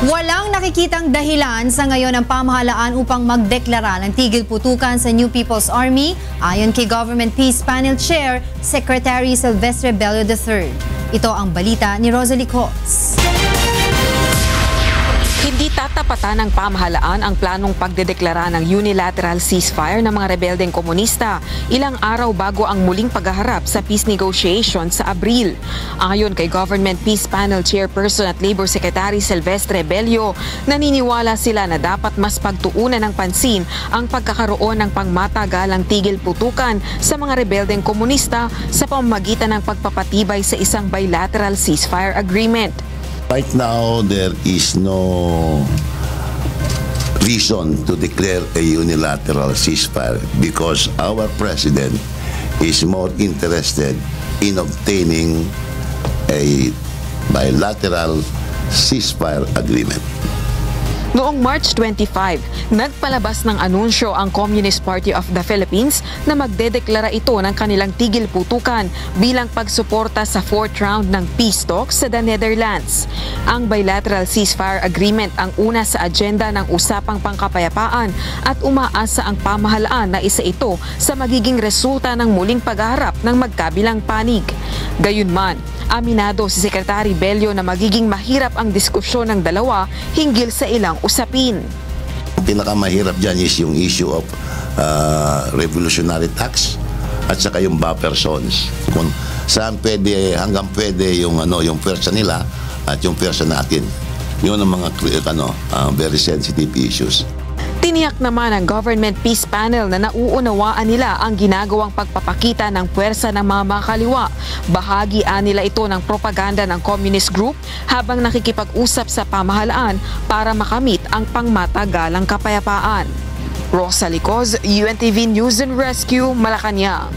Walang nakikitang dahilan sa ngayon ang pamahalaan upang magdeklara ng tigil putukan sa New People's Army ayon kay Government Peace Panel Chair Secretary Silvestre Bello III. Ito ang balita ni Rosalie Coz. Hindi tatapatan ng pamahalaan ang planong pagdedeklara ng unilateral ceasefire ng mga rebeldeng komunista ilang araw bago ang muling paghaharap sa peace negotiations sa Abril. Ayon kay Government Peace Panel Chairperson at Labor Secretary Silvestre Bello, naniniwala sila na dapat mas pagtuunan ng pansin ang pagkakaroon ng pangmatagalang tigil putukan sa mga rebeldeng komunista sa pamamagitan ng pagpapatibay sa isang bilateral ceasefire agreement. Right now, there is no reason to declare a unilateral ceasefire because our president is more interested in obtaining a bilateral ceasefire agreement. Noong March 25, nagpalabas ng anunsyo ang Communist Party of the Philippines na magdedeklara ito ng kanilang tigil putukan bilang pagsuporta sa 4th round ng peace talks sa the Netherlands. Ang bilateral ceasefire agreement ang una sa agenda ng usapang pangkapayapaan at umaasa ang pamahalaan na isa ito sa magiging resulta ng muling paghaharap ng magkabilang panig. Gayunman, aminado si Secretary Bello na magiging mahirap ang diskusyon ng dalawa hinggil sa ilang usapin. Pinakamahirap dyan is yung issue of revolutionary tax at saka yung buffer zones. Kung saan pwede, hanggang pwede yung, yung pwersa nila at yung pwersa natin. Yun ang mga very sensitive issues. Tiniyak naman ng Government Peace Panel na nauunawaan nila ang ginagawang pagpapakita ng puwersa ng mga makaliwa. Bahagi nila ito ng propaganda ng communist group habang nakikipag-usap sa pamahalaan para makamit ang pangmatagalang kapayapaan. Rosalie Coz, UNTV News and Rescue, Malacanang.